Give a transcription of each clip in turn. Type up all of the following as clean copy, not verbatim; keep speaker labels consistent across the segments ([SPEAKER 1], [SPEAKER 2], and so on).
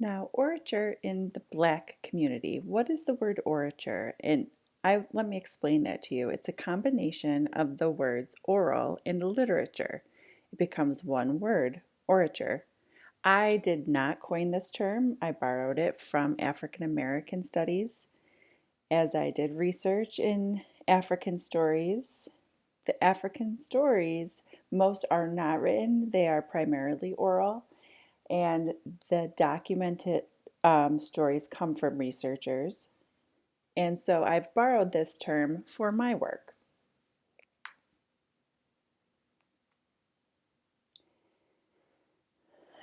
[SPEAKER 1] Now, orature in the Black community. What is the word orature? And let me explain that to you. It's a combination of the words oral and literature. It becomes one word, orature. I did not coin this term. I borrowed it from African American studies. As I did research in African stories, the African stories, most are not written, they are primarily oral, and the documented stories come from researchers. And so I've borrowed this term for my work.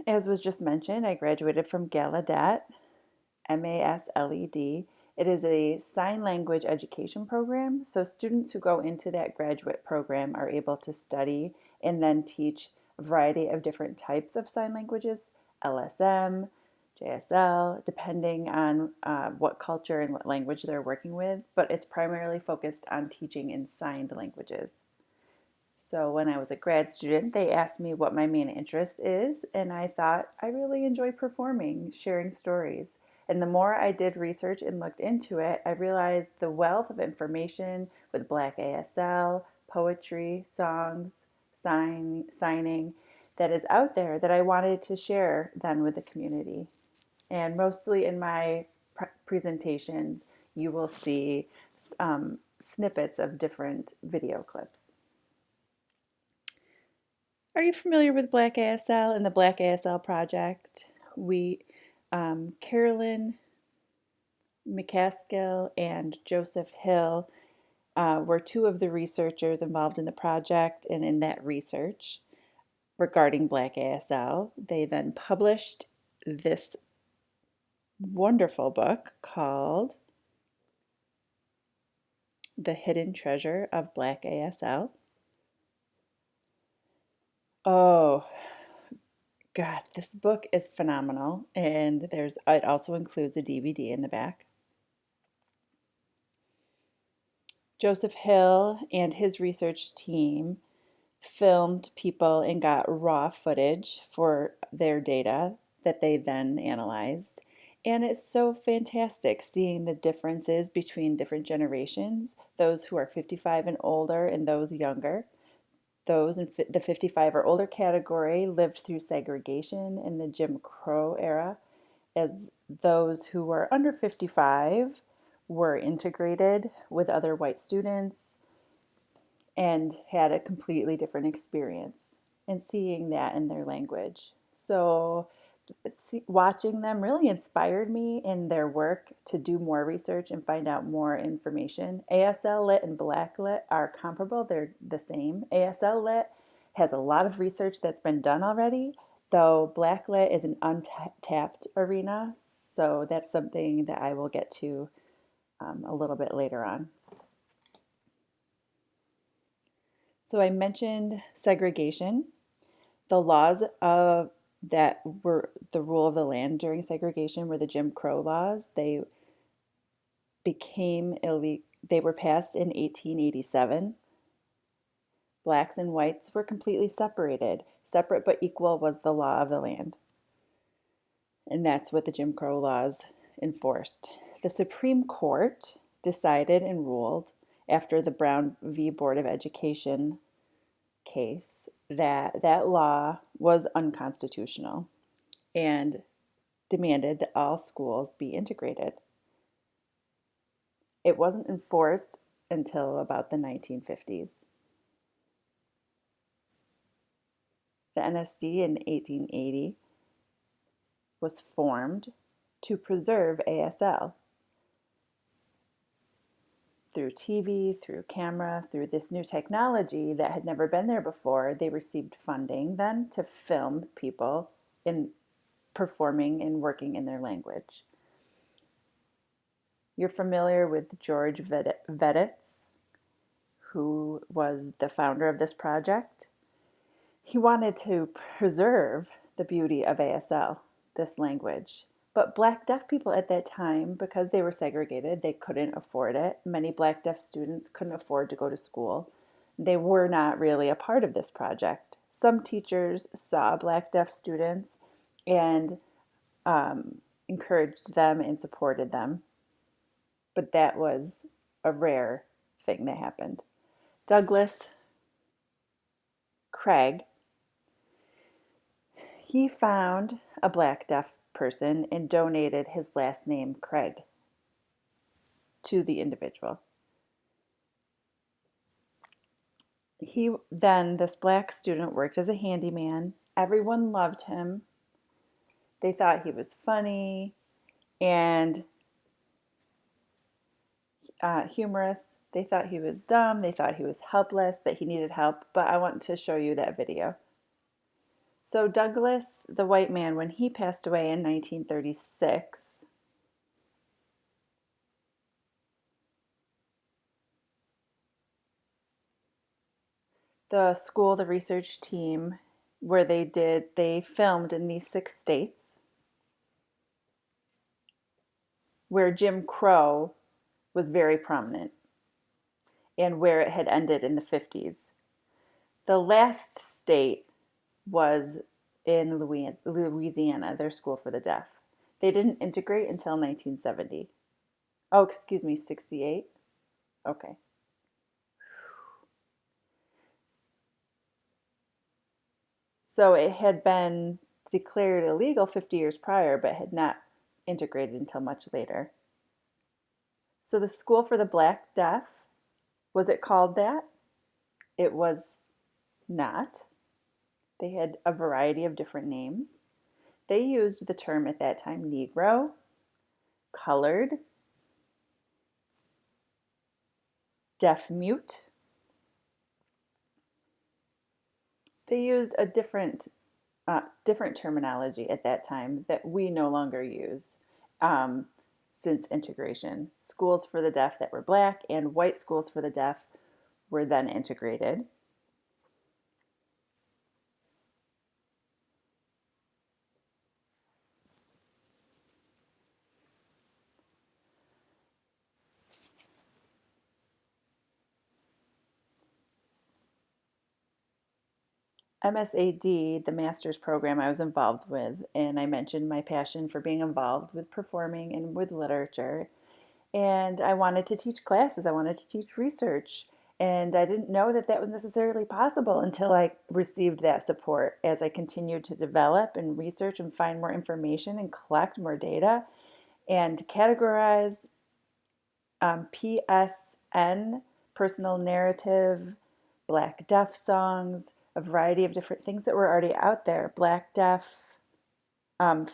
[SPEAKER 1] As was just mentioned, I graduated from Gallaudet, MASLED. It is a sign language education program, so students who go into that graduate program are able to study and then teach a variety of different types of sign languages, LSM, JSL, depending on what culture and what language they're working with, but it's primarily focused on teaching in signed languages. So when I was a grad student, they asked me what my main interest is, and I thought I really enjoy performing, sharing stories. And the more I did research and looked into it, I realized the wealth of information with Black ASL, poetry, songs, signing that is out there that I wanted to share then with the community. And mostly in my presentations, you will see snippets of different video clips. Are you familiar with Black ASL and the Black ASL project? Carolyn McCaskill and Joseph Hill were two of the researchers involved in the project, and in that research regarding Black ASL, they then published this wonderful book called The Hidden Treasure of Black ASL. Oh, God, this book is phenomenal, and it also includes a DVD in the back. Joseph Hill and his research team filmed people and got raw footage for their data that they then analyzed. And it's so fantastic seeing the differences between different generations, those who are 55 and older and those younger. Those in the 55 or older category lived through segregation in the Jim Crow era, as those who were under 55 were integrated with other white students and had a completely different experience, and seeing that in their language. So watching them really inspired me in their work to do more research and find out more information. ASL Lit and Black Lit are comparable, they're the same. ASL Lit has a lot of research that's been done already, though Black Lit is an untapped arena, so that's something that I will get to a little bit later on. So I mentioned segregation. The laws of that were the rule of the land during segregation were the Jim Crow laws. They became illegal. They were passed in 1887. Blacks and whites were completely separated. Separate but equal was the law of the land. And that's what the Jim Crow laws enforced. The Supreme Court decided and ruled after the Brown v. Board of Education case that that law was unconstitutional and demanded that all schools be integrated. It wasn't enforced until about the 1950s. The NSD in 1880 was formed to preserve ASL. Through TV, through camera, through this new technology that had never been there before, they received funding then to film people in performing and working in their language. You're familiar with George Vedetz, who was the founder of this project. He wanted to preserve the beauty of ASL, this language. But Black deaf people at that time, because they were segregated, they couldn't afford it. Many Black deaf students couldn't afford to go to school. They were not really a part of this project. Some teachers saw Black deaf students and encouraged them and supported them. But that was a rare thing that happened. Douglas Craig, he found a black deaf person and donated his last name, Craig, to the individual. This black student worked as a handyman. Everyone loved him. They thought he was funny and humorous. They thought he was dumb. They thought he was helpless, that he needed help. But I want to show you that video. So Douglas, the white man, when he passed away in 1936, the research team, where they filmed in these 6 states where Jim Crow was very prominent and where it had ended in the 50s. The last state was in Louisiana, their school for the deaf. They didn't integrate until 1970. Oh, excuse me, 68? Okay. So it had been declared illegal 50 years prior, but had not integrated until much later. So the School for the Black Deaf, was it called that? It was not. They had a variety of different names. They used the term at that time Negro, colored, deaf mute. They used a different terminology at that time that we no longer use since integration. Schools for the deaf that were black and white schools for the deaf were then integrated. MSAD, the master's program I was involved with, and I mentioned my passion for being involved with performing and with literature. And I wanted to teach classes, I wanted to teach research. And I didn't know that that was necessarily possible until I received that support as I continued to develop and research and find more information and collect more data and categorize PSN, personal narrative, Black deaf songs, a variety of different things that were already out there, Black deaf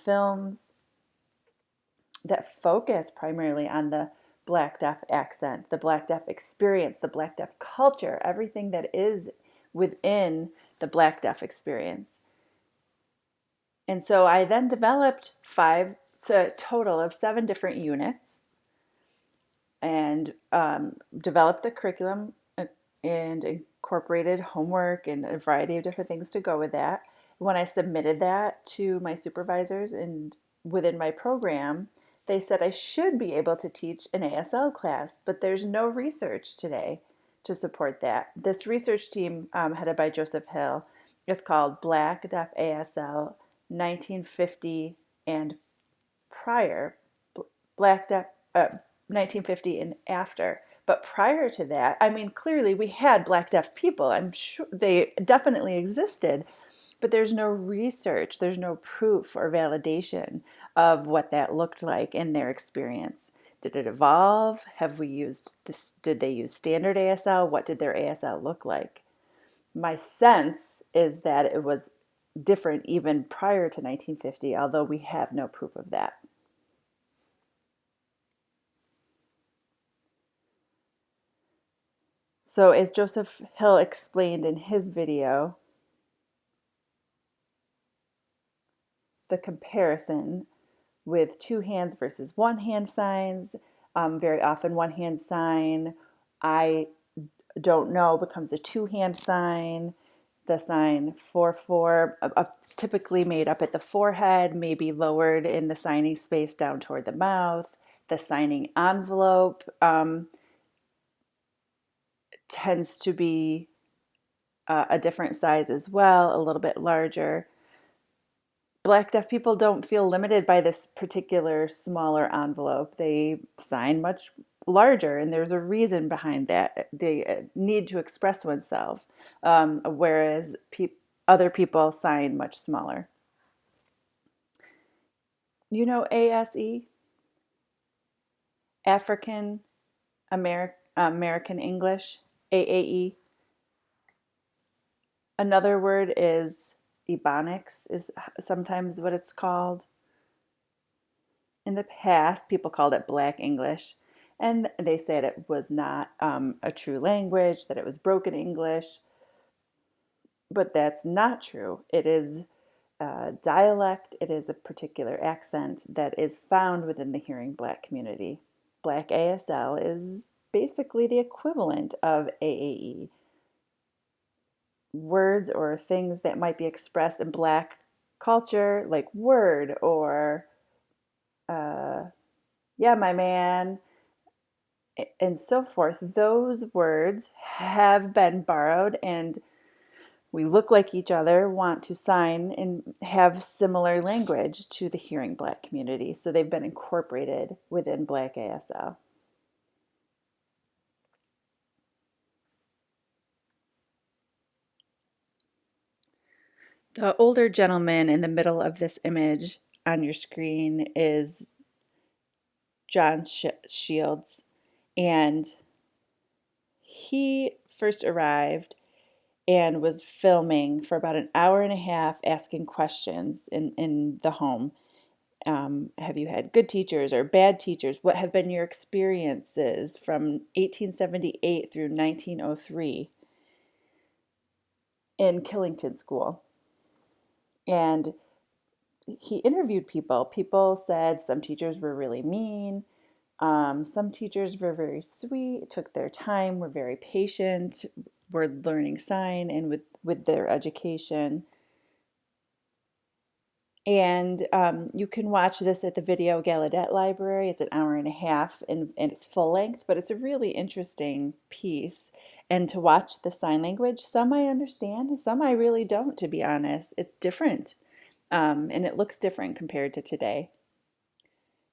[SPEAKER 1] films that focus primarily on the Black deaf accent, the Black deaf experience, the Black deaf culture, everything that is within the Black deaf experience. And so I then developed a total of 7 different units and developed the curriculum and incorporated homework and a variety of different things to go with that. When I submitted that to my supervisors and within my program, they said I should be able to teach an ASL class, but there's no research today to support that. This research team, headed by Joseph Hill, is called Black Deaf ASL 1950 and prior, Black Deaf 1950 and after. But prior to that, I mean, clearly we had Black deaf people. I'm sure they definitely existed, but there's no research, there's no proof or validation of what that looked like in their experience. Did it evolve? Have we used this? Did they use standard ASL? What did their ASL look like? My sense is that it was different even prior to 1950, although we have no proof of that. So as Joseph Hill explained in his video, the comparison with 2 hands versus 1 hand signs, very often 1 hand sign, I don't know, becomes a 2 hand sign. The sign 4-4, typically made up at the forehead, maybe lowered in the signing space down toward the mouth. The signing envelope tends to be a different size as well, a little bit larger. Black deaf people don't feel limited by this particular smaller envelope. They sign much larger, and there's a reason behind that. They need to express oneself, whereas other people sign much smaller. You know ASE, African American English, AAE. Another word is Ebonics, is sometimes what it's called. In the past, people called it Black English, and they said it was not a true language, that it was broken English, but that's not true. It is a dialect, it is a particular accent that is found within the Hearing Black community. Black ASL is basically the equivalent of AAE. Words or things that might be expressed in Black culture, like word or uh, yeah, my man, and so forth, those words have been borrowed, and we look like each other, want to sign and have similar language to the Hearing Black community. So they've been incorporated within Black ASL. The older gentleman in the middle of this image on your screen is John Shields, and he first arrived and was filming for about an hour and a half, asking questions in the home. Have you had good teachers or bad teachers? What have been your experiences from 1878 through 1903 in Killington School? And he interviewed people. People said some teachers were really mean. Some teachers were very sweet, took their time, were very patient, were learning sign and with their education. And you can watch this at the Video Gallaudet Library. It's an hour and a half and it's full length, but it's a really interesting piece. And to watch the sign language, some I understand, some I really don't, to be honest. It's different, and it looks different compared to today.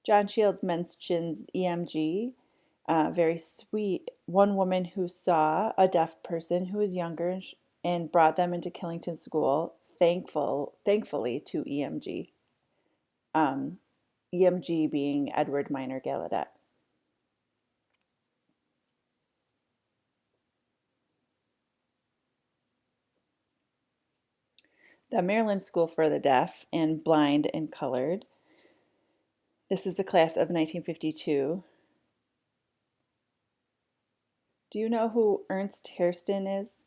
[SPEAKER 1] John Shields mentions EMG, very sweet. One woman who saw a deaf person who was younger and brought them into Killington School, thankfully to EMG. EMG being Edward Minor Gallaudet. The Maryland School for the Deaf and Blind and Colored. This is the class of 1952. Do you know who Ernst Hairston is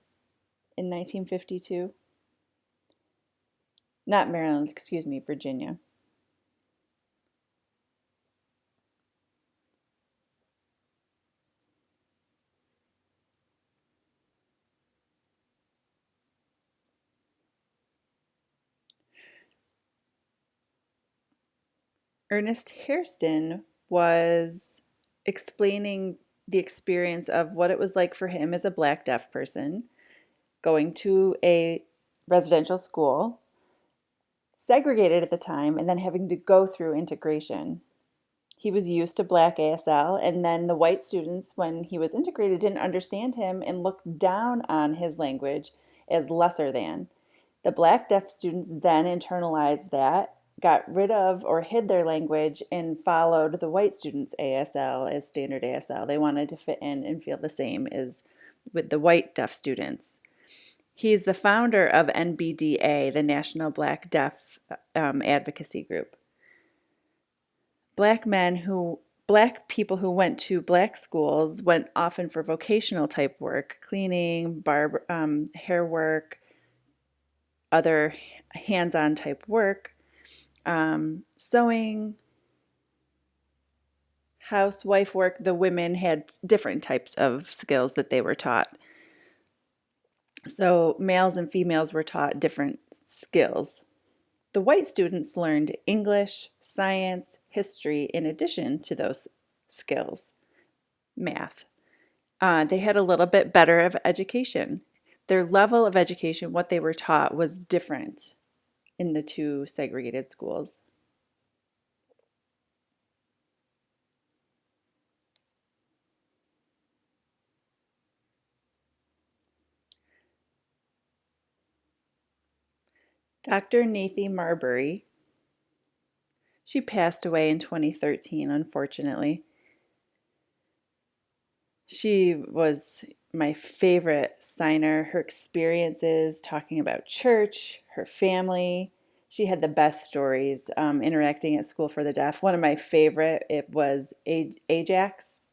[SPEAKER 1] in 1952? Not Maryland, excuse me, Virginia. Ernest Hairston was explaining the experience of what it was like for him as a Black deaf person going to a residential school, segregated at the time, and then having to go through integration. He was used to Black ASL, and then the white students, when he was integrated, didn't understand him and looked down on his language as lesser than. The Black deaf students then internalized that, got rid of or hid their language, and followed the white students' ASL as standard ASL. They wanted to fit in and feel the same as with the white deaf students. He's the founder of NBDA, the National Black Deaf Advocacy Group. Black people who went to Black schools went often for vocational type work, cleaning, hair work, other hands-on type work, sewing, housewife work. The women had different types of skills that they were taught. So males and females were taught different skills. The white students learned English, science, history in addition to those skills, math. They had a little bit better of education. Their level of education, what they were taught, was different in the two segregated schools. Dr. Nathy Marbury, she passed away in 2013, unfortunately. She was my favorite signer. Her experiences talking about church, her family. She had the best stories interacting at School for the Deaf. One of my favorite, it was Ajax.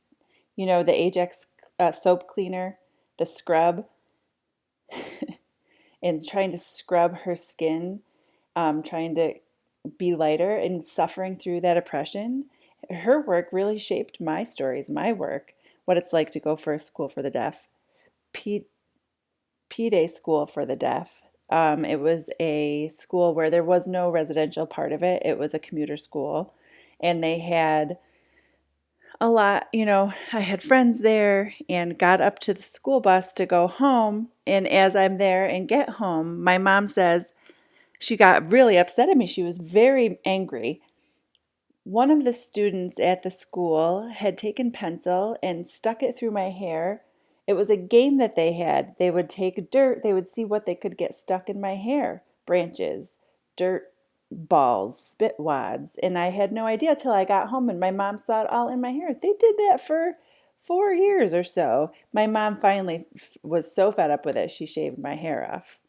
[SPEAKER 1] You know, the Ajax soap cleaner, the scrub, and trying to scrub her skin, trying to be lighter and suffering through that oppression. Her work really shaped my stories, my work, what it's like to go for a School for the Deaf. P, Day School for the Deaf. It was a school where there was no residential part of it. It was a commuter school. And they had a lot, I had friends there and got up to the school bus to go home. And as I'm there and get home, my mom says she got really upset at me. She was very angry. One of the students at the school had taken pencil and stuck it through my hair. It was a game that they had. They would take dirt, they would see what they could get stuck in my hair, branches, dirt balls, spit wads. And I had no idea till I got home and my mom saw it all in my hair. They did that for 4 years or so. My mom finally was so fed up with it, she shaved my hair off.